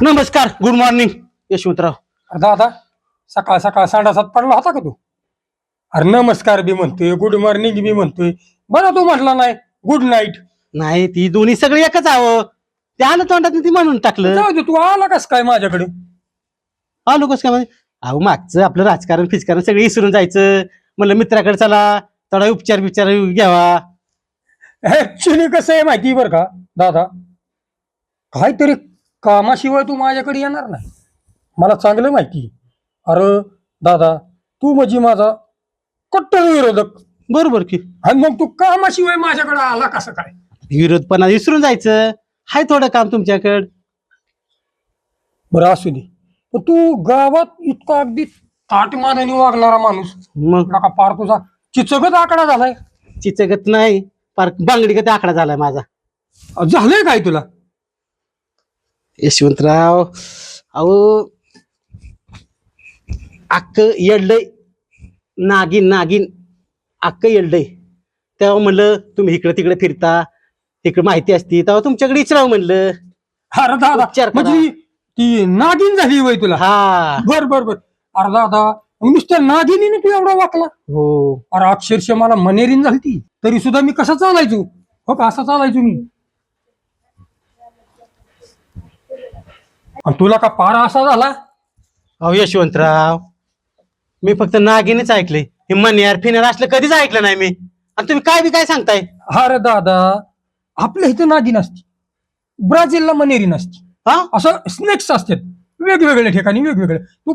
नमस्कार, good morning Yashwantrao. दादा सकाळ सकाळ 7:30 पडला होता का तू? अरे नमस्कार बी म्हणतोय, गुड मॉर्निंग बी म्हणतोय, बरं तू म्हटला नाही गुड नाईट. नाही, ती दोन्ही सगळे एकच आहो. ते आलं तोंडात ती म्हणून टाकलं. जाऊ दे, तू आला कस काय माझ्याकडे? आलो कस काय म्हणजे? अहो, मागचं आपलं राजकारण फिजकारण सगळं विसरून जायचं. म्हणलं मित्राकडे चला, थोडा उपचार घ्यावा. ऍक्च्युली कसं आहे माहिती बरं का दादा, काहीतरी कामाशिवाय तू माझ्याकडे येणार नाही, मला चांगलं माहिती. अरे दादा, तू म्हणजे माझा कट्टर विरोधक. बरोबर की. आणि मग तू कामाशिवाय माझ्याकडे आला कसं काय? विरोधपणा विसरून जायचं. हाय थोडं काम तुमच्याकडं. बरं असू दे, पण तू गावात इतका अगदी ताटमानाने वागणारा माणूस, मग नका पार तुझा चिचगत आकडा झालाय. चिचगत नाही, पार बांगडीगत आकडा झालाय माझा. झालंय काय तुला? यशवंतराव, अहो अक्क येडलंय, नागिन नागिन अक्क येडलंय. तेव्हा म्हणलं तुम्ही इकडे तिकडे फिरता, इकडे माहिती असती तेव्हा तुमच्याकडे विचारावं म्हणलं. अरे दादा, उपचार करा. म्हणजे ती नागिन झाली वय तुला? हा, बर बर बर. अरे दादा, नुसत्या नागिनीने तू एवढा वाकला? हो. अरे अक्षरशः मला मनेरीन झाली ती, तरी सुद्धा मी कसा चालायचो? हो का, असा चालायचो मी. आणि तुला का पारा असा झाला? अहो यशवंतराव, मी फक्त नागिनीच ऐकले, हे मण्यार फिण्यार असलं कधीच ऐकलं नाही मी. आणि तुम्ही काय बी काय सांगताय? अरे दादा, आपल्या इथं नागिन असती, ब्राझीलला मनेरीन असती. हा, असं स्नेक्स असतात वेगवेगळ्या ठिकाणी वेगवेगळे. तू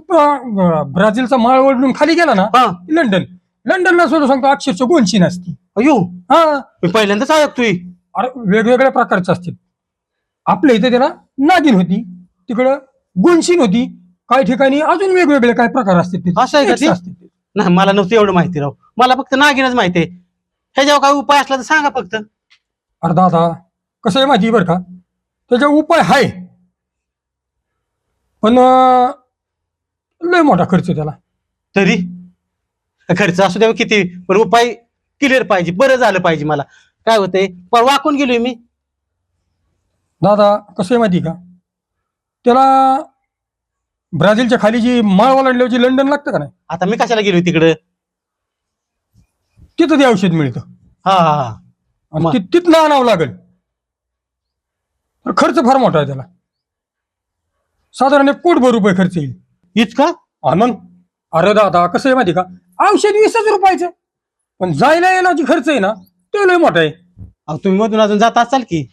ब्राझीलचा माळ ओढून खाली गेला ना, हा. लंडनला सुद्धा सांगतो अक्षरशः गोंशीन असती. अयो, हा, मी पहिल्यांदाच ऐकतोय. अरे वेगवेगळ्या प्रकारचे असतात. आपल्या इथे त्याला नागिन होती, तिकडं गोंशीन होती, काही ठिकाणी अजून वेगवेगळे काय प्रकार असतात ते. असं आहे का ते? snakes असतात ते. नाही, मला नव्हतं एवढं माहिती राव. मला फक्त नागिनच माहिती आहे. ह्याच्यावर काय उपाय असला तर सांगा फक्त. अरे दादा, कसं आहे माहिती बरं का, त्याचा उपाय आहे, पण लय मोठा खर्च त्याला. तरी खर्च असू द्या किती, पण उपाय क्लिअर पाहिजे, बरं झालं पाहिजे. मला काय होतंय, पण वाकून गेलोय मी. दादा कसं आहे माहिती का, त्याला ब्राझीलच्या खाली जी माळ ओलांडल्याची लंडन लागतं का नाही, आता मी कशाला गेलोय तिकडं? तिथं ते औषध मिळतं. हा हा हा. आणि मग? तिथनं आणावं लागेल. तर खर्च फार मोठा आहे त्याला, साधारण ₹1,00,00,000 खर्च येईल. इतका? हा मग. अरे दादा कसं आहे माहिती का, औषध ₹20,000, पण जायला यायलाची खर्च आहे ना, ते लय मोठा आहे. अहो, तुम्ही मधून अजून जात असाल की.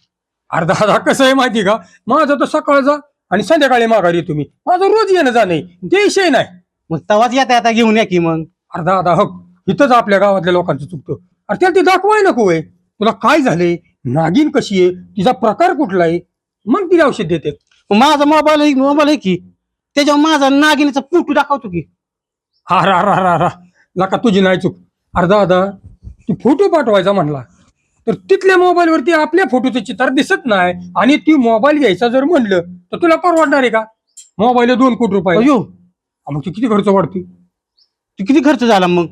अरे दादा कसं आहे माहिती का, माझं तर सकाळचा आणि संध्याकाळी माघारी येतो मी, माझं रोज येणं जाणं आहे, ते विषय नाही. मग तवाच येता येता घेऊन या की मग. अरे दादा हो, इथंच आपल्या गावातल्या लोकांचं चुकतं. अरे त्याला ती दाखवाय नको आहे, तुला काय झालंय, नागिन कशी आहे, तिचा प्रकार कुठला आहे, मग तिला औषध देते. माझा मोबाईल आहे की, त्याच्यावर माझा नागिनीचा फोटो दाखवतो की. अरे अरे अरे अरे, लका तुझी नाही चूक. अरे दादा, तू फोटो पाठवायचा म्हणला तर तिथल्या मोबाईलवरती आपल्या फोटोचं चित्र दिसत नाही, आणि ती मोबाईल घ्यायचा जर म्हणलं तर तुला परवडणार आहे का? मोबाईल ₹2,00,00,000. अयो, मग ते किती खर्च वाढते? ते किती खर्च झाला मग?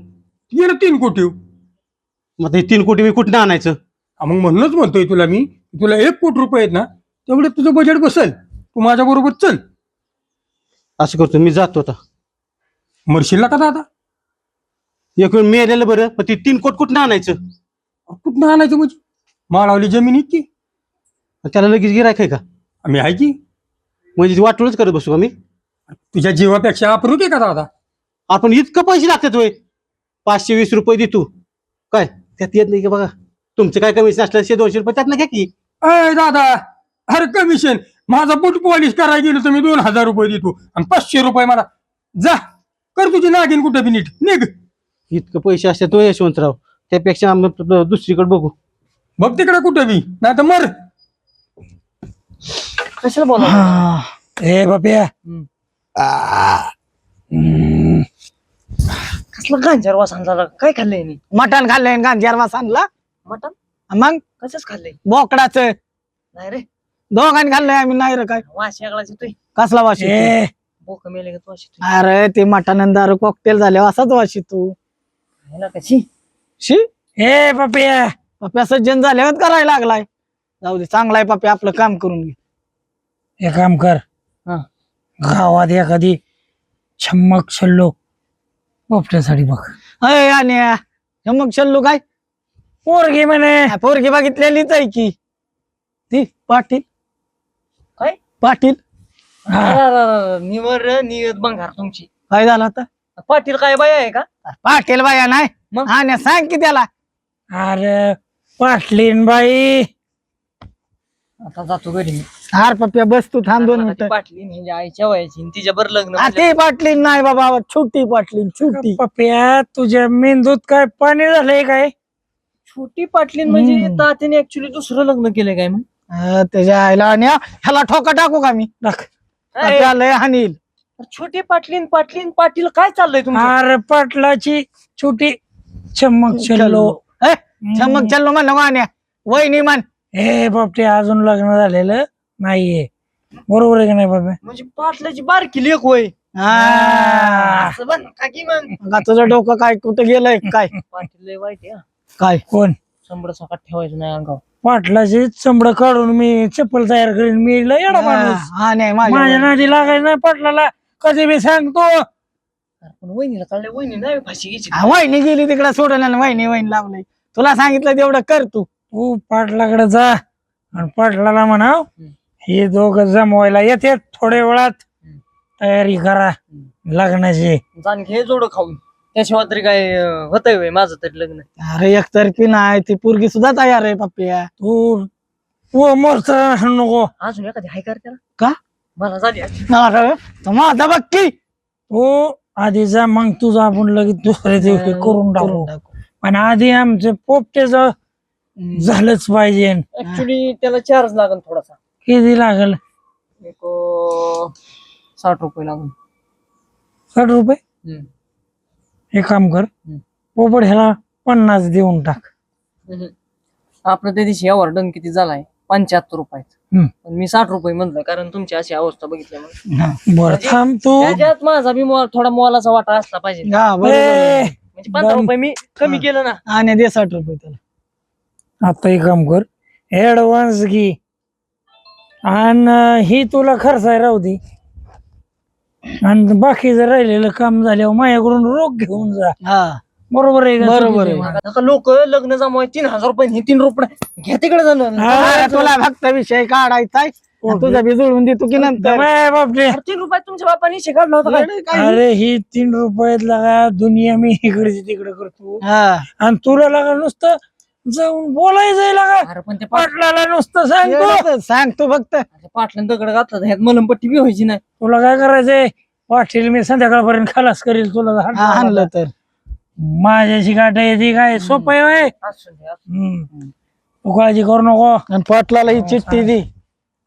गेलं 3,00,00,000. मग ते 3 कोटी मी कुठं आणायचं? मग म्हणूनच म्हणतोय तुला मी, तुला ₹1,00,00,000 आहेत ना, तेवढे तुझं बजेट बसेल, तू माझ्या बरोबर चल. असं करतो, मी जातो आता. मरशील का दादा? एक वेळ मेलेलं बरं, पण ते 3 कोट कुठं आणायचं? कुठं आणायचं म्हणजे? माळावली जमीन इतकी त्याला लगेच गिरायक आहे का? आम्ही आहे की. म्हणजे वाटोळच करत बसू का मी? तुझ्या जीवापेक्षा अप्रूप आहे का दादा? आपण इतकं पैसे लागतात होय? ₹520 देतो काय त्यात येत नाही की? बघा, तुमचं काय कमिशन असलं ₹100-200 त्यात घ्या की. अय दादा, अरे कमिशन, माझा बूट पॉलिश करायला गेलो तर मी ₹2,000 देतो, आणि ₹500 मला. जा कर तुझी नागिन कुठं बी नीट, निघ. इतकं पैसे असतात तो यशवंतराव, त्यापेक्षा आम्ही दुसरीकडे बघू. बघ तिकडे कुठं बी, नाही तर मर. कशाला बोला? ए बाप्या, कसला गांजार वास आणला? काय खाल्लंय मी? मटण खाल्लंय, गांजार वास आणला. मटण मग कसंच खाल्लंय? बोकडाचं नाही रे, दोघांनी खाल्लंय आम्ही. नाही रे काय? वास वेगळाच येतोय. कसला वास येतो? बोक मेले का वास येतोय? अरे ते मटण आणि कॉकटेल झाले असाच वास येतो. ह्याला कशी? शी, ए बाप्या, पप्प्या सज्जन झाल्यावर करायला लागलाय. जाऊ दे, चांगलाय पप्प्या, आपलं काम करून घे. हे काम कर हा. गावात एखादी छम्मक छल्लो पोपट्यासाठी बघ. अय आणि मग चल्लू काय पोरगी म्हणे पोरगी बघितलेलीच आहे की ती पाटील. काय? पाटील हा. निवर नियत बंगार तुमची. काय झालं आता? पाटील काय बाई आहे का? पाटील बाया नाही मग? आणि सांग की त्याला. अरे पाटलीन बाई आता जातो घरी मी. हार पप्प्या बस तू थांब 2 मिनिटं. पाटलीन ह्याच्या आईच्या वयाची तिच्या बर लग्न हा, ती पाटलीन नाही बाबा, छोटी पाटलीन छोटी. पप्प्या तुझ्या मेंदूत काय पाणी झालंय काय? छोटी पाटलीन म्हणजे हम्म. तात्याने ऍक्च्युली दुसरं लग्न केलंय काय मग? त्याच्या आईला आणि ह्याला ठोका टाकू का मी? टाक. पप्प्या लय हानील. छोटी पाटलीन पाटलीन पाटील काय चाललंय तुमचं? अरे पाटलाची छोटी चम्मक छल्लो. चमक चल्लो म्हणलं आणि वहिनी मान. हे बापटे अजून लग्न झालेलं नाहीये. बरोबर आहे का नाही बाबा? म्हणजे पाटलाची बारकी लेख होय. हा. असं बन का की मग का तुझं डोकं काय कुठं गेलंय काय? पाटील लय वाईट आहे हा. काय कोण? शंभर सकाळ ठेवायचं नाही अंगावर. पाटलाची चमड काढून मी चप्पल तयार करीन. मी लय येडा माणूस. हा नाही माझ्या माझ्या नादी लागायचं नाही पाटलाला. कधी मी सांगतो. पण वहिनीला चाललंय वहिनी नाही फाशी घ्यायची. वहिनी गेली तिकडे सोडून आणि वहिनी लावलंय. तुला सांगितलं तेवढं कर तू. तू पाटलाकडे जा आणि पाटलाला म्हणाव हे दोघं जमवायला येते थोड्या वेळात. तयारी करा लग्नाची. जाण घे जोड खाऊन. त्याशिवाय तरी काय होतंय होय माझं तरी लग्न. अरे एकतर्फी नाही, ती पोरगी सुद्धा तयार आहे पप्प्या. तू मोर्चा नको. अजून एखादी हाय कर त्याला. का? मला झाली अरे माझा बघ की. तू आधी जा, मग तुझं आपण लगेच दुसऱ्या दिवशी करून टाकू. पण आधी आमचं पोपट्याचं झालंच पाहिजे. ऍक्च्युली त्याला चार्ज लागल थोडासा. किती लागल? एक 60 रुपये लागून. 60 रुपये? हे काम कर, पोपट ह्याला 50 देऊन टाक. आपलं त्या दिवशी यावर डन किती झालाय 75 रुपयात. हम्म. पण मी 60 रुपये म्हणलं कारण तुमची अशी अवस्था बघितल्यामुळे. बरं थांब तू. त्याच्यात माझा बी थोडा मोलाचा वाटा असला पाहिजे. हा बरोबर आहे. म्हणजे 15 रुपये मी कमी केलं ना. आणि दे 60 रुपये त्याला. आता एक काम कर, ऍडव्हान्स घे आणि ही तुला खर्च आहे राहू दे. आणि बाकीचं राहिलेलं काम झाल्यावर माझ्याकडून रोख घेऊन जा. हा बरोबर आहे का? बरोबर आहे. आता लोक लग्न जमवाय 3000 रुपये हे 3 रुपये घ्या तिकडे जाणं. अरे तुला फक्त विषय काढायचा आहे. तुझा बी जुळवून देतो की नंतर. बाय बापरे. 3 रुपये तुमच्या बापाने इशे काढला होता काय? अरे ही 3 रुपयात लागा दुनिया मी इकडे तिकडे करतो. हा आणि तुला लागा नुसतं जाऊन बोलायचंय लागा. अरे पण ते पाटलाला नुसतं सांगतो. सांग तू फक्त. पाटलं दगड घातला ह्यात मलमपट्टी बी व्हायची नाही. तुला काय करायचंय? पाटील मी संध्याकाळपर्यंत खलास करील तुला. हा, हाणलं तर माझ्याशी गाठ येते काय सोपं आहे होय? असू दे, असू दे. तू काळजी करू नको. आणि पाटलाला ही चिठ्ठी दी.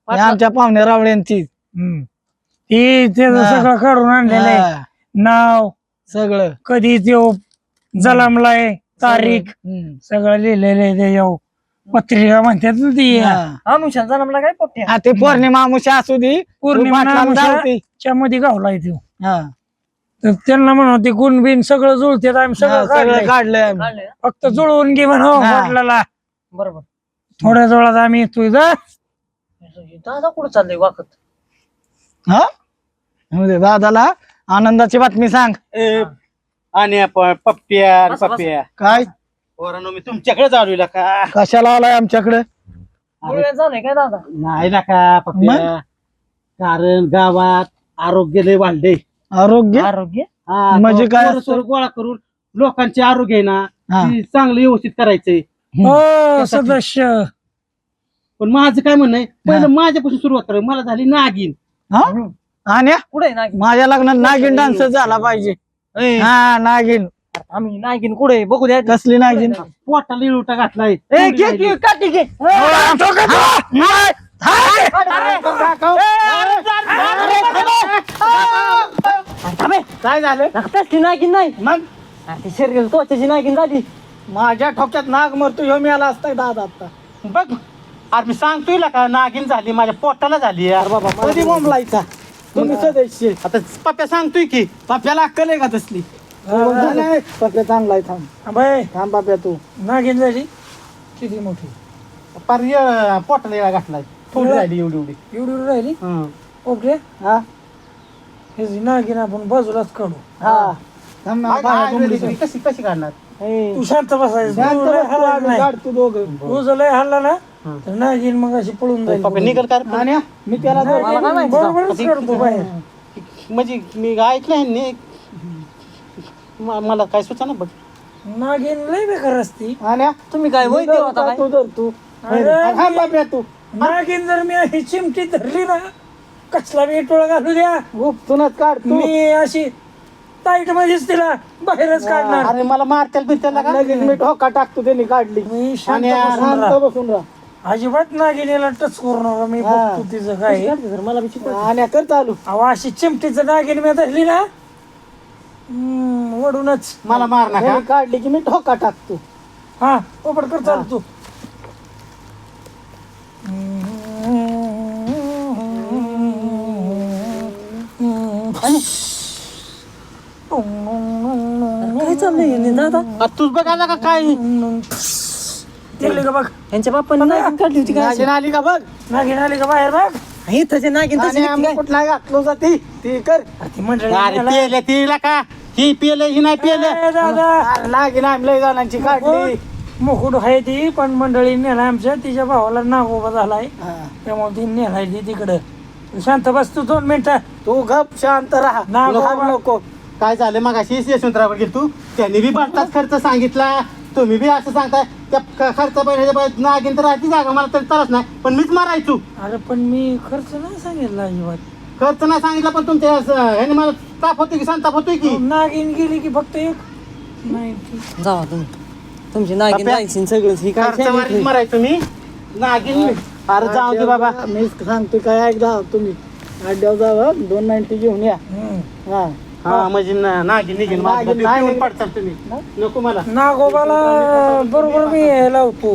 ही आमच्या पाहुणे रावळ्यांची. ती त्याचं हा. सगळं काढून आणलेलं आहे. हा, नाव, सगळं. कधी तो जलमलाय, तारीख हम्म. सगळं लिहिलेलं आहे त्याच्यावर. पत्रिका म्हणतात ना ती. हा. अनुषा जन्मला काय पोट्या. हा, ते पौर्णिमा अमुषा असू दे. पौर्णिमा तू पाटलाला धावती. च्या मध्ये गावलाय तो. हा. तर त्यांना म्हणा ते गुण बिन सगळं जुळते. आम्ही हा, सगळं सगळं काढलंय. काढलंय आम्ही. काढलंय ना? फक्त जुळवून घे म्हणा हा. पाटलाला. बरोबर. थोड्या जोळात आम्ही येतोय जा. दादा कुठं चाललंय वाकत? हा म्हणजे दादाला आनंदाची बातमी सांग. आणि पप्प्या बस, बस. पप्प्या काय पोरांनो मी तुमच्याकडे चालू का? कशाला आलाय आमच्याकडे? मुळव्याध झालंय काय दादा? नाही नका पप्प्या. कारण गावात आरोग्य लय वाढले. आरोग्य आरोग्य म्हणजे काय असतं? सोर गोळा करून लोकांचे आरोग्य आहे ना हा. ती चांगलं व्यवस्थित करायचंय. हो सदस्य. पण माझं काय म्हणणं आहे पहिलं माझ्यापासून सुरुवात करा. मला झाली नागिन. हा? आणि कुठे नागिन? माझ्या लग्नात नागिन डान्स झाला पाहिजे. ए, हा नागिन. आम्ही नागिन कुठे बघू द्या. कसली नागिन? पोटाला इळवटा घातलाय. ए, घे, घे, काठी घे. काय झालं? रक्ताची नागिन नाही. मग अरे ती शरीर त्वचाची नागिन झाली. माझ्या ठोक्यात नाग मरतो ह्यो मी आला असता दादा आता. बघ अरे मी सांगतोय ना का नागिन झाली माझ्या पोटाला झाली यार बाबा. कधी बोंबलायचा तुम्ही सदस्य. आता पप्प्या सांगतोय की पाप्याला अक्कल आहे का तसली? पप्या चांगला आहे. थांब बाय थांब पाप्या तू. नागिन झाली. किती मोठी पार पोटाला येळा घातलाय थोडी राहिली एवढी एवढी एवढी राहिली हं. ओके हा हे जी नागिन आपण बाजूलाच काढू हा थांब ना, बाहेर आयुर्वेदिक कोंबडीचं. कशी कशी काढणार ए, तू शांत बसायचं शांत तू बस लय तू, हलायचं आम्ही नाही. काढतो दोघं. तू जर लय हल्ला ना हं. तर नागिन मग अशी पळून जाईल पप्पा निघल का रे? आणि मी त्याला नागिन मला काय माहिती बरोबरच काढतो बाहेर म्हणजे मी ऐकलं ह्यांनी मला काय सुचना बघ नागिन लय बेकार असती आणि तुम्ही काय वैद्य होता काय? तू धर तू अरे, हा बाप्या तू नागिन जर मी अशी चिमटी धरली ना कसला मी टोळा घालू द्या उपतूनच काढ तू मी अशी टाईट मध्येच तिला बाहेरच काढणार अरे मला मारत्याला बिरत्याला का लगेच मी ठोका टाकतो त्यांनी काढली मी शांत आणि बसून शांत राहा. बसून राहा अजिबात नागिनीला टच करू नका मी हा. बघतो तिचं काय आहे. मला बी शिकव. आणि कर चालू अहो अशी चिमटीचं नागिन मी धरली ना वडूनच मला मार नका त्यांनी काढली की मी ठोका टाकतो हा ओपड कर चालू तू काय चाललंय दादा तूच बघायला का काय दिली का बघ यांच्या बाप्पाने नागिन काढली होती काय नागिन आली का बघ नागिन आली का बाहेर बघ इथं नागिन आणि आम्ही कुठला घातलो जाती ती कर ती मंडळी अरे पियले तिला का ही पियले ही नाही पियले ए, दादा अरे नागिन आम्ही लय जणांची काढली मुकुट आहे ती पण मंडळी नेला आमच्या तिच्या भावाला नागोबा झालाय हा. त्यामुळे ती नेलाय ती तिकडं तू शांत बस तू 2 मिनिटं तू गप शांत राहा नाग नको बाबा. नको काय झालं मग अशी यशवंतरावर गेल तू त्यांनी बी बरताच खर्च सांगितला तुम्ही बी असं सांगताय त्या खर्च पहिल्या नागिन तर राहती जागा मला तरी त्रास नाही पण मीच मारायचो अरे पण मी खर्च नाही सांगितला अजिबात खर्च नाही सांगितला पण तुमच्या ह्याने मला ताप होतोय की संताप होतोय की नागिन गेली की फक्त एक नाही ती. जावा तुम्ही तुमची नागिन बाप्या. जायची सगळंच ही काय खर्च मारीत मारायचो मी नागिन अरे जाऊ दे बाबा मी सांगतो काय एकदा तुम्ही अड्ड्यावर जावा 290 घेऊन या हा हा म्हणजे नागिन निघेन नागिन नाही. पिऊन पडचाल तुम्ही नको मला नागोबाला बरोबर मी हे लावतो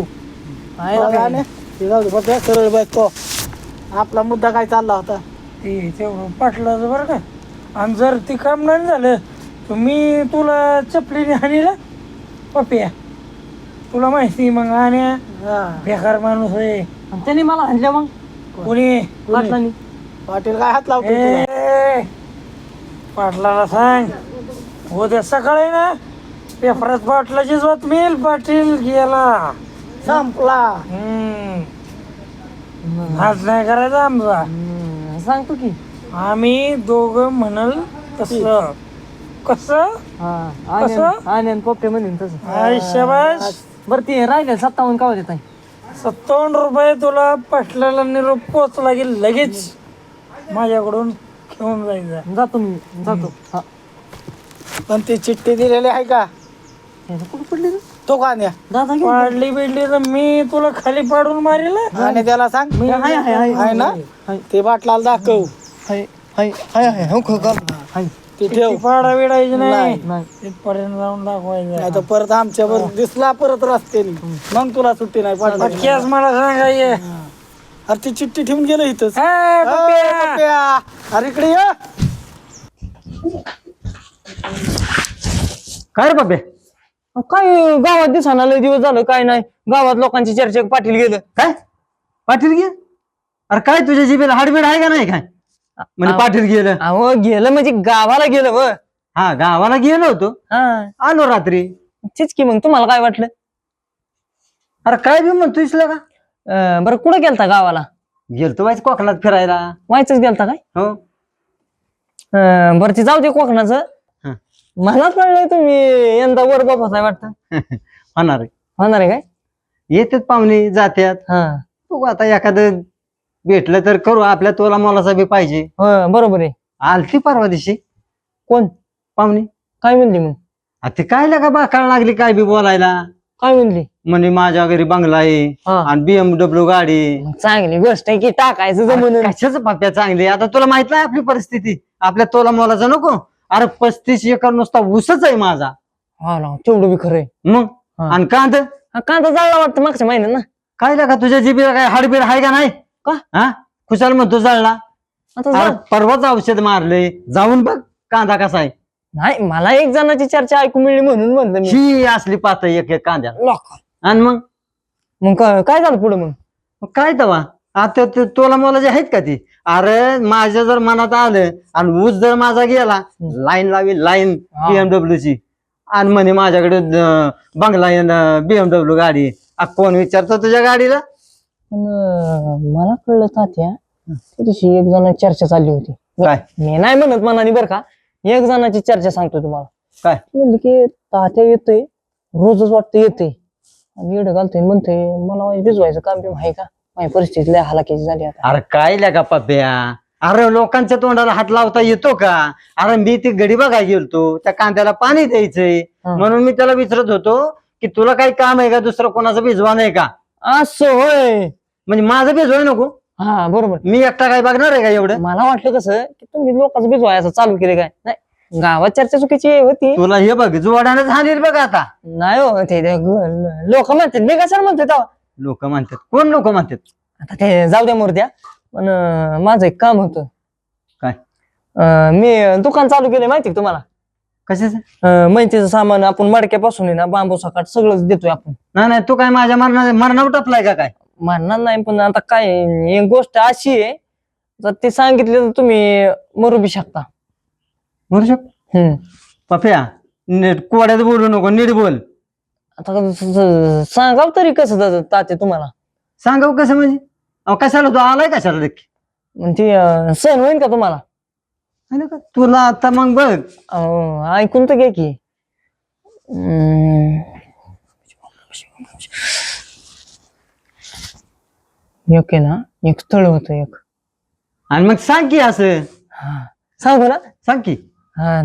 बघा ना, ते जाऊ दे बघा, सरळ बसतो आपला मुद्दा काय चालला होता ते तेवढं पाटलाचं बरं का आणि जर ते काम नाही झालं तर मी तुला चपलीने हाणीला पप्या तुला माहिती मग आण्या हा. बेकार माणूस आहे आणि त्यांनी मला हाणल्या मग कोणी पाटलांनी पाटील काय हात लावतो तुला? ए, पाटलाला सांग उद्या सकाळी ना पेपरात पाटलाची बातमी येईल पाटील गेला संपला हात नाही करायचा आमचा सांगतो की आम्ही दोघं म्हणाल तसं कसं कसं? आणि पप्पे म्हणेन तसं आयुष्यबाज बरं ते राहिले 57 का देत आहे 57 रुपये तुला पाटलाला निरोप पोचला की लगेच माझ्याकडून घेऊन जायचं जातो मी जातो हा पण ती चिठ्ठी दिलेली आहे का ह्याचं कुठं पडले रे तो का न्या दादा घे पाडली बिडली तर मी तुला खाली पाडून मारेल हं? आणि त्याला सांग मी हाय हाय हाय आहे ना ते बाटलाला दाखव हाय हाय हाय हाय हो खो हाय ते ठेव ती पाडा बिडायची नाही नाही तिथपर्यंत जाऊन दाखवायचं नाही तर परत आमच्यावर दिसला परत रस्त्याने मग तुला सुट्टी नाही पाटला केस मला सांगाय अरे ती चिठ्ठी ठेवून गेलं इथंच पप्या अरे इकडे ये काय रे बाबे काय गावात दिसाना लय दिवस झालं काय नाही गावात लोकांची चर्चा पाटील गेलं काय पाटील गे अरे काय तुझ्या जिबेला हाडबीड आहे का नाही काय म्हणजे पाटील गेलं अहो गेलं म्हणजे गावाला गेलं व हा गावाला गेलो होतो हा आलो रात्री तेच की मग तुम्हाला काय वाटलं अरे काय बी म्हणतोय का बरं कुठं गेलता गावाला गेलतो वाईच कोकणात फिरायला व्हायचंच गेलता काय हो बरं ते जाऊ दे कोकणाचं हं. मला कळलंय तुम्ही यंदा वर बापाच आहे वाटतं होणार आहे. होणार आहे काय येतात पाहुणे जात्यात हा बघू आता एखादं भेटलं तर करू आपल्या तोला मोलाचा बी पाहिजे हो बरोबर आहे आलती परवा दिवशी कोण पाहुणे काय म्हणली मग आता ते काय लगा बाकाळ लागली काय बी बोलायला काय म्हणली म्हणे माझ्या घरी बंगला आहे हा आणि BMW गाडी मग चांगली गोष्ट आहे की टाकायचं जमून कशाच पाप्या चांगली आता तुला माहित नाही आपली परिस्थिती आपल्या तोला मोलाचा नको अरे 35 एकर नुसता ऊसच आहे माझा हा ना तेवढं बी खरंय मग हा. आणि कांद कांदा जाळला वाटतं मागच्या महिन्यात ना काय लागा तुझ्या जिबीला काय हाडबीड आहे का नाही का? हा खुशाल म्हणतो जळला आता अरे जाळ. परवाच औषध मारले जाऊन बघ कांदा कसा आहे नाही मला एक जणाची चर्चा ऐकू मिळली म्हणून म्हणलं मी ही असली पातळी एक एक कांद्या लोक आणि मग मग काय झालं पुढे मग? मग काय तवा आता तोला मला जे आहेत का ती, अरे माझ्या जर मनात आलं आणि ऊस जर माझा गेला, लाईन लावी लाईन हा. BMW ची, आणि म्हणे माझ्याकडे बंगला BMW गाडी. कोण विचारतो तुझ्या गाडीला? पण मला कळलं तात्या त्या दिवशी एक जण चर्चा चालली होती. काय? मी नाही म्हणत मनाने बरं का, एक जणाची चर्चा सांगतो तुम्हाला. काय? म्हणली की तात्या येतोय, रोजच वाटतं येतोय आणि येडं घालतोय, म्हणतोय मला भिजवायचं काम बिम आहे का, माझी परिस्थिती लय हालाकीची झाली आता. अरे काय लागा पप्प्या, अरे लोकांच्या तोंडाला हात लावता येतो का? अरे मी ती गडी बघायला गेलतो, त्या कांद्याला पाणी द्यायचंय हा. म्हणून मी त्याला विचारत होतो की तुला काही काम आहे का, दुसरं कोणाचं भिजवा नाही का? असं होय. म्हणजे माझं भिजवाय नको, हा बरोबर. मी एकटा काय बघणार आहे का एवढं? मला वाटलं कसं की तुम्ही लोकांचं भिजवायचं चालू केले काय. नाही, गावात चर्चा चुकीची होती. तुला हे बघ जोडानं झाली बघ आता. नाही हो, ते लोक म्हणतात मी कशाला म्हणतोय तेव्हा. लोक म्हणतात, कोण लोक म्हणतात? आता ते जाऊ द्या मूर्त्या, पण माझं एक काम होतं. काय? मी दुकान चालू केलंय माहिती का तुम्हाला? कशाचं? मेहनतीचं सामान आपण मडक्यापासून आहे ना, बांबू सकाट सगळंच देतोय आपण. नाही तू काय माझ्या मरणावर टपलाय का काय? म्हणणार नाही, पण आता काय एक गोष्ट अशी आहे, जर ते सांगितले तर तुम्ही मरू बी शकता. बोलू शकतो पप्या, नीट कोड्यात बोलू नको, नीट बोल. आता सांगाव तरी कसं ताते तुम्हाला, सांगाव कसं म्हणजे? अहो कशाला तू आलाय कशाला नक्की? म्हणजे सहन होईल का तुम्हाला? है ना का? तुला आता मग बघ, ऐकून तर घे की. एक आहे ना, एक स्थळ होत एक. आणि मग सांग की असं, सांगू ना? सांग की.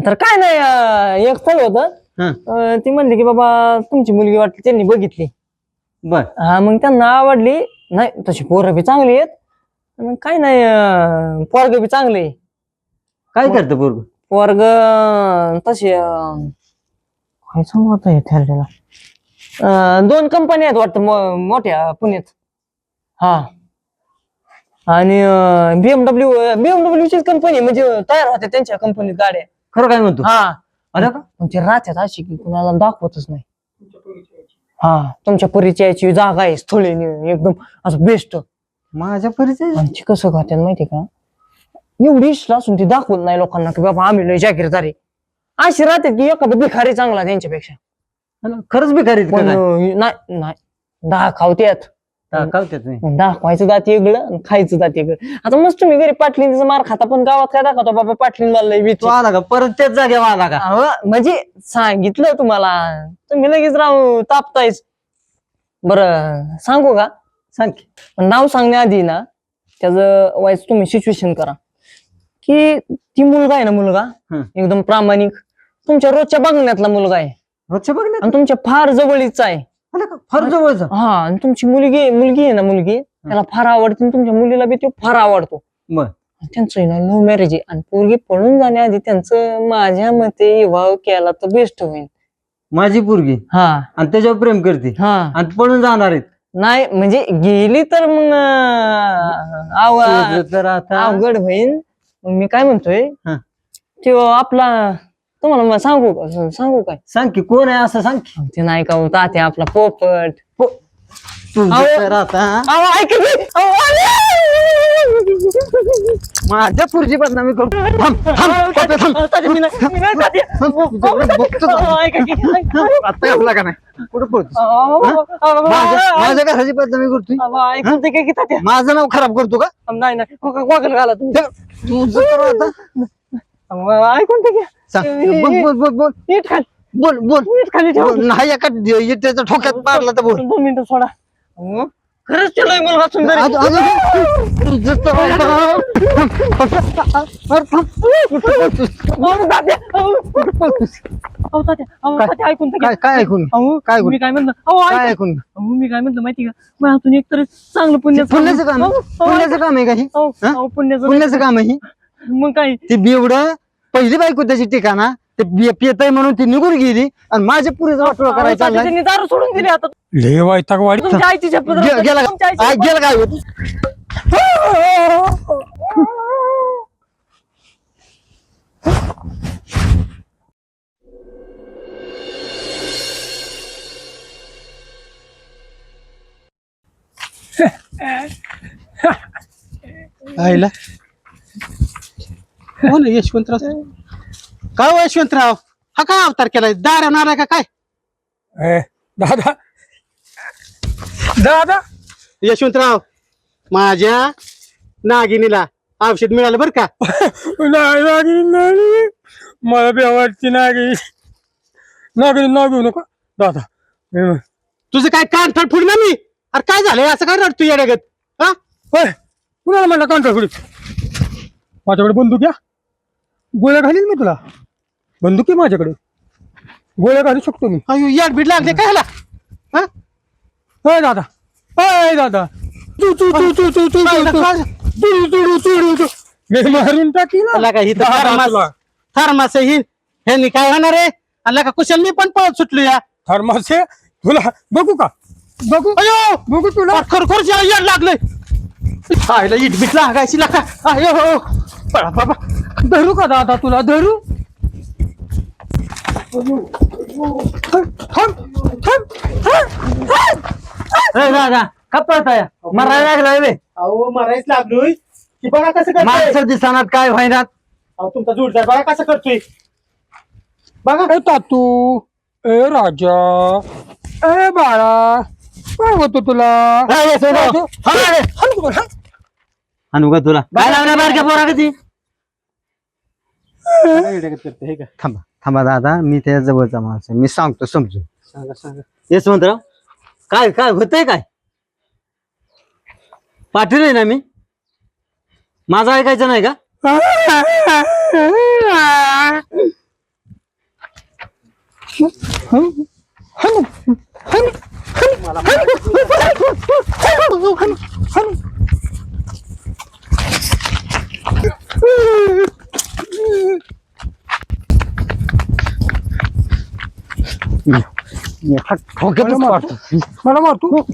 तर काय नाही, एक स्थळ होतं. ती म्हणली की बाबा तुमची मुलगी वाटली, त्यांनी बघितली. बर. मग त्यांना आवडली. नाही तशी पोरं बी चांगली आहेत, मग काय नाही, पोरग बी चांगले. काय करतं पोरग? पोरग तसे काय सांगू आता हे ठरलेला. 2 कंपन्या आहेत वाटतं मोठ्या पुण्यात. हा, आणि BMW चीच कंपनी, म्हणजे तयार होत्या त्यांच्या कंपनीत गाड्या. खरं काय म्हणतो? हा, अरे का? म्हणजे राहत्यात अशी की कुणाला दाखवतच नाही. हा, तुमच्या परिचयाची जागा आहे, स्थळी एकदम असं बेस्ट. माझ्या परिचय? आणि ती कसं खात्यात माहिती का, एवढी इष्ट असून ती दाखवत नाही लोकांना की बाबा आम्ही लय जागीरदारी. अशी राहते की एखादा भिकारी चांगला त्यांच्यापेक्षा. खरंच भिकारी पण नाही दाखवत्यात. दाखवायचं दात वेगळं आणि खायचं दात वेगळं. आता मस्त तुम्ही घरी पाटलींचा मार खाता, पण गावात काय दाखवतो बाबा पाटलीन मला तू आला का परत तेच जागेवर आला का? म्हणजे सांगितलं तुम्हाला, तुम्ही लगेच राहू तापतायच. बरं सांगू का? सांग की. पण नाव सांगण्याआधी ना त्याचं वाईज तुम्ही सिच्युएशन करा की ती मुलगा आहे ना, मुलगा एकदम प्रामाणिक, तुमच्या रोजच्या बघण्यातला मुलगा आहे, रोजच्या बघण्यात आणि तुमच्या फार जवळीचा आहे. फार जवळचा? हा, आणि तुमची मुलगी आहे ना, मुलगी त्याला फार आवडते, आणि तुमच्या मुलीला बी तो फार आवडतो. बर. त्यांचं आहे ना लव्ह मॅरेज आहे, आणि पोरगी पळून जाण्याआधी त्यांचं माझ्या मते विवाह केला तर बेस्ट होईल. माझी पोरगी हा, आणि त्याच्यावर प्रेम करते हा, आणि पळून जाणार आहेत? नाही म्हणजे गेली तर मग तर आता अवघड होईल. मग मी काय म्हणतोय, हा. तो आपला तुम्हाला सांगू काय? सांग की कोण आहे असं सांग की. ते नाही का हो, तात्या आपला पोपट. तुझं अहो. तर आता ऐक की. माझ्या पुरची बदनामी करतो. थांब, थांब, पप्या, थांब. आता आपला का नाही कुठं पळतो? माझ्या घराची बदनामी करतोय, ऐकून ते काय की तात्या? माझं नाव खराब करतो का? नाही वागण घाला तुम्ही. तुझं तर आता ऐकून ते घ्या. सांग. बोल नीट खाली, बोल बोल नीट खाली ठेवा. नाही एका त्याच्या ठोक्यात मारला तर बोल. 2 मिनिटं सोडा. खरंच केलंय मुलगा सुंदर. तुझं तर आता ऐकून तर घ्या. काय ऐकून? काय ऐकून? मी काय म्हणलं, काय ऐकून? मी काय म्हणलं माहिती का, मग हातून एक तर चांगलं पुण्याचं पुण्याचं काम आहे? पुण्याचं काम आहे का हे? हा? पुण्याचं काम आहे हे? मग काय ती बेवडं पहिली बायको त्याची ठिकाणा ते पेतय म्हणून ती निघून गेली आणि माझ्या पुरीचा वाटोळा करायचा चाललाय. त्यांनी दारू सोडून दिली. आता लय वैतागवाडी. तुमच्या आईची शपथ. गेला काय आईला हो ना यशवंतराव. काय हो यशवंतराव, हा काय अवतार केलाय? दारा नारा का काय? ए, दादा दादा यशवंतराव, माझ्या नागिनीला औषध मिळालं बरं का? नाही नागिन नाही, मला बी आवडती नागिन. नागिन नाव घेऊ नका दादा. तुझं काय कान फडफुड ना मी? अरे काय झालंय, असं काय रडतो येड्यागत? हा होय, कुणाला म्हणला कांटा फुडी? माझ्याकडे बंदूक या, गोळ्या घालील मी तुला. बंदूक आहे माझ्याकडे, गोळ्या घालू शकतो मी. अयो याड बीड लागले काय ह्याला? हा? होय दादा, होय दादा. तू तू तू तू तू तू काय- तू काय- तू तू तू तू मी मारून टाकी त्याला काय हिथं थर्मास ही ह्यांनी काय होणार आहे? अल्ला का कुशल मी पण पळत सुटलो या. थर्मासे तुला बघू का? बघू अयो बघू तुला. खरोखर याड लागलंय. आईला इट बीट लागायची लागा. अयो पळा बाबा. धरू का दादा तुला? धरू? दादा का पळताय? मरायला लागलाय बे. अहो मरायच लागलोय की बघा कसं करतोय. माणसं दिसणार काय व्हायनात. अहो तुमचा जोडदार बघा कसं करतोय. बघा ए तातू, ए राजा, ए बाळा, काय होतं तुला? आणू का तुला? काय लागणार बारक्या पोरा कधी? करते हे का? थांबा थांबा दादा, मी त्या जवळचा माणूस आहे, मी सांगतो समजून. सांगा सांगा. यशवंतराव, काय काय होतंय काय? पाटील आहे ना मी, माझं ऐकायचं नाही का? ठोक्यातच पाडतो. मला मारतो.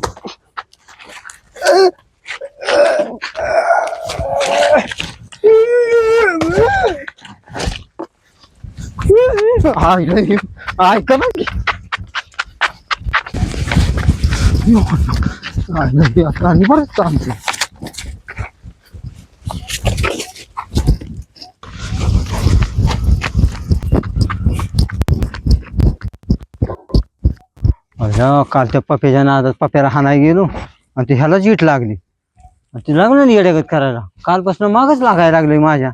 ऐका ना की. आणि बरंच चालते. काल त्या पप्याच्या नादात पप्याला हाणाय गेलो आणि ती ह्याला जीट लागली आणि ती लागलं ना येड्यागत करायला. कालपासून मागच लागायला लागले माझ्या.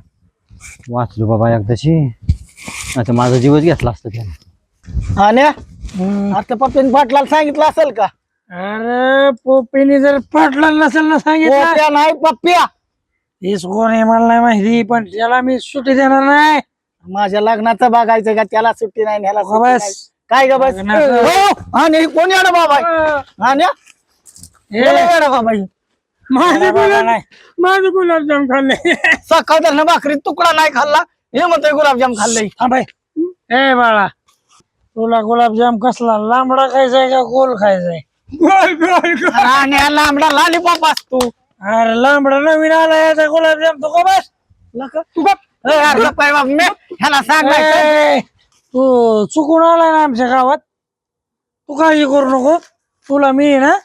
वाचलो बाबा एकदाची, आता माझा जीवच घेतला असता त्याने. आणि आता पप्पाने पाटलाला सांगितलं असेल का? अरे पोपीने जर पाटला नसेल ना सांगितलं, पोप्या नाही पप्प्या. हेच कोण आहे मला नाही माहिती, पण त्याला मी सुट्टी देणार नाही. माझ्या लग्नाचं बघायचं का? त्याला सुट्टी नाही, ह्याला सुट्टी बस. नाही. काय ग बस? लग्नाचं. हो, आणि कोण येणार बाबा? आणि येणार बाबा ही. माझे मला नाही. माझे गुलाबजाम खाल्ले. सकाळ धरणं भाकरी तुकडा नाही खाल्ला, हे म्हणतोय गुलाबजाम खाल्लंय. थांबाय. ए बाळा, तुला गुलाबजाम कसला, लांबडा खायचाय का गोल खायचाय? गोल गोल गोल. आणि हा लांबडा लॉलीपॉप असतो. अरे लांबडा नवीन आला याचा गुलाबजाम, तू का बस. तू गप. ए, अरे गप आहे बाबा, मी ह्याला सांगायचं. ए, तू चुकून आलाय ना आमच्या गावात, तू काळजी करू नको. तुला मी ना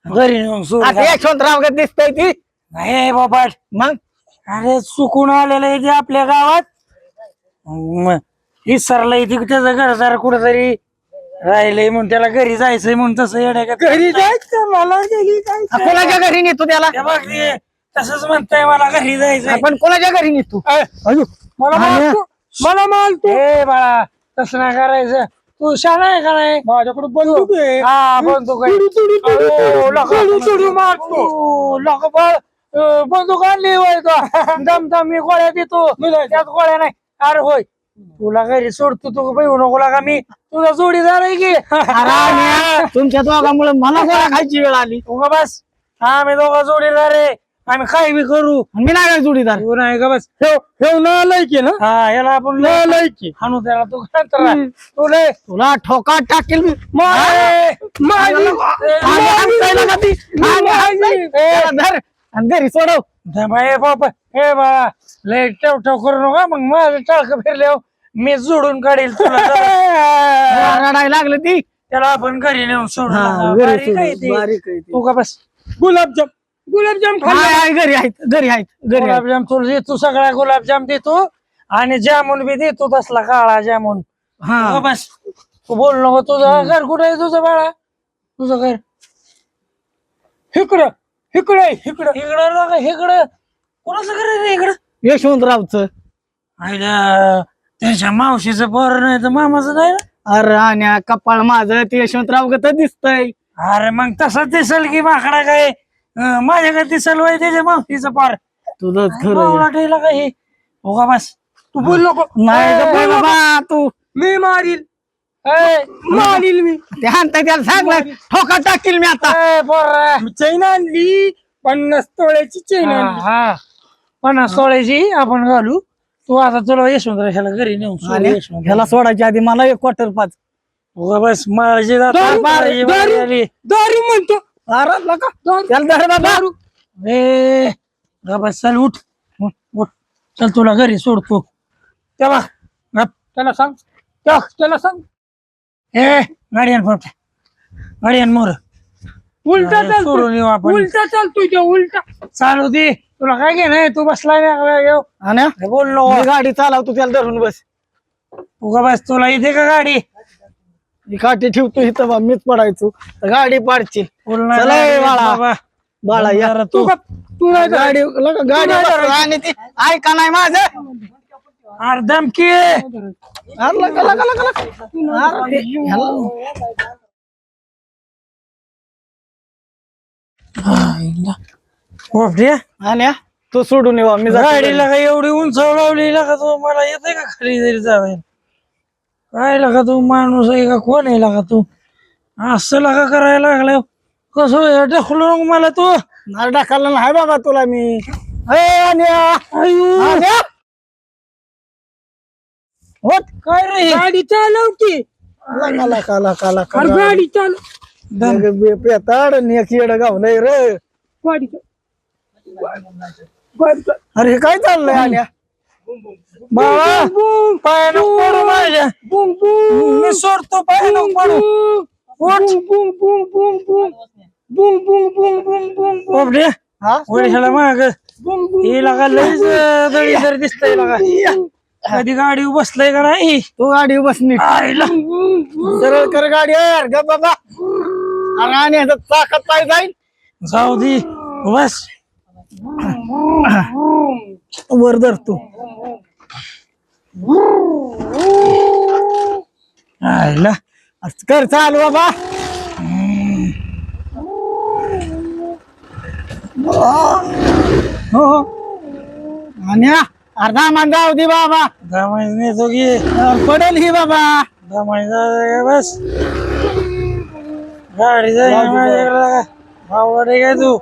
घरी नेऊन सोड. आता यशवंतराव का दिसतंय ती? नाही बाबा, मग अरे चुकून आलेलं आहे ते आपल्या गावात. मग विसरलंय ते त्याचं घरदार कुठेतरी राहिलंय म्हणून त्याला घरी जायचंय म्हणून तसं येड्या घरी जायचं मला, घरी जायचं. कोणाच्या घरी नेतो त्याला? तसंच म्हणताय मला घरी जायचंय. आपण कोणाच्या घरी नेतो? अयो, मला मारतो, मला मारतो. ए बाळा, तसं नाही करायचं. तू शाळा आहे का नाही? माझ्याकडे बंदूक आहे. हा बंदूक आहे. अहो, लोक बंदूक आणली होय तो. दम दम मी गोळ्या देतो, त्यात गोळ्या नाही. अरे होय, तुला घरी सोडतो, तू येऊ नको लागा, मी तुझा जोडीदार आहे की. अरे, तुमच्या दोघांमुळे मला गोळ्या खायची वेळ आली. तू का बस. आम्ही दोघं जोडीदार आहे, आम्ही काही बी करू. मी नाही काय जोडीदार. तू नाही का बस. हे ना लायकी ना, हा याला आपण लायकी. हाणू त्याला. तू तू लय तुला ठोका टाकेल मी. धर आणि घरी सोडव. बाबा हे बाळा, लय ठेव ठेव करू नका, मग माझं टाळक फिरल्यावर मी जोडून काढील तुला. रडायला लागलं ती. त्याला आपण घरी नेऊन सोडू. हा, नका. घरी बारीक सोडू, आहे ती. बारीक आहे ती. तू का बस. गुलाबजाम गुलाबजाम हाय, खाल्ले हाय, घरी आहेत घरी आहेत घरी आहेत. गुलाबजाम तुला देतो सगळा गुलाबजाम देतो आणि जामून बी देतो तसला काळा जामून. हा बस तू बोल नको. तुझं घर कुठे आहे तुझं बाळा? तुझं घर इकडं इकडे इकडं इकडं नका इकडं. कोणाचं घर आहे रे इकडं? यशवंतरावचं. आईला त्याच्या मावशीचं पोर नाही तर मामाचं नाही ना. अरे आणि कपाळ माझं ते यशवंतराव गत दिसतंय. अरे मग तसंच दिसल की माकडा काय माझ्याकडे दिसल वय त्याच्या मावशीचं पार. तुझंच खरं मावळा ठेवला का हे? हो का बस तू बोल नको नाही गप्प बाबा तू. मी मारील ए, मारील मी ते हाणताय त्याला सांग ना, ठोका टाकील मी आता. ए, पोरं. मी चैन आणली 50 तोळ्याची चैन हा, आणली हा. 50 तोळ्याची आपण घालू. तू आता तुला यशवंतराव ह्याला घरी नेऊन सोड आणि यशवंतराव. ह्याला सोडायच्या आधी मला 1 क्वार्टर पाच. हो का बस माझी दात दारू, माझी दारू. बारी आली. दारू म्हणतो अरे नका त्याला धर बाबा. ए गा बस चल उठ उठ, उठ. चल तुला घरी सोडतो तेव्हा. त्याला सांग त्याला सांग ए गाडी आण फक्त. गाडी आण मोर. उलटा सोडून चालतोय येऊ आपण. उलटा चालतोय तो उलटा चालू दे. तुला काय घे नाही तू बसलाय ना येऊ. आणि बोल नो मी गाडी चालवतो त्याला धरून बस. तू का बस तुला इथे का गाडी? ही काठी ठेवतो इथं बा, मीच पडायचो तर गाडी पाडशील. बोल ना चला ए गाडी, बाळा. बाबा. बाळा या जरा तू तू का तू नाही गाडी गाडी बसव. आणि ती ऐका नाही माझं. अर्धम की अरे लका लका लका लका. अरे ते- ह्याला- आणि तू सोडून येवा मी जातो घरी. गाडीला का एवढी उंच लावली का तू? मला येते का खाली जरी जावे? काय लगा तू माणूस आहे का कोण आहे लगा तू? असं लगा करायला लागलं कसं ढकलू नको मला तू. नाही टाकायला नाही बाबा तुला मी. ए, अन्या. अन्या. होत काय रे हे? गाडी चालव की लका लका लका लका. अरे गाडी चालव पेताड आणि एक येड गावलंय रे. गाडी अरे हे काय चाललंय अन्या? बाबा पाय नको पडू माझ्या. मी सोडतो पाय नको पडू. बापरे हा? वडिशाला माग हे लगा लईच दळी जर दिसतंय लगा. कधी गाडी बसलाय का नाही? तू गाडी बसनी आईला सरळ कर गाडी. यार ग बाबा. अरे आणि ह्याचं चाकात पाय जाईल. जाऊ दे बस. वर धर तू. आईला असं कर चालू बाबा. हो हो. आणि अर्धा मान जाऊ दे बाबा. दामाई नेतो की पडेल ही बाबा. दामाई जा बस. गाडी जाईल माझ्याकडे. भावडा काय तू?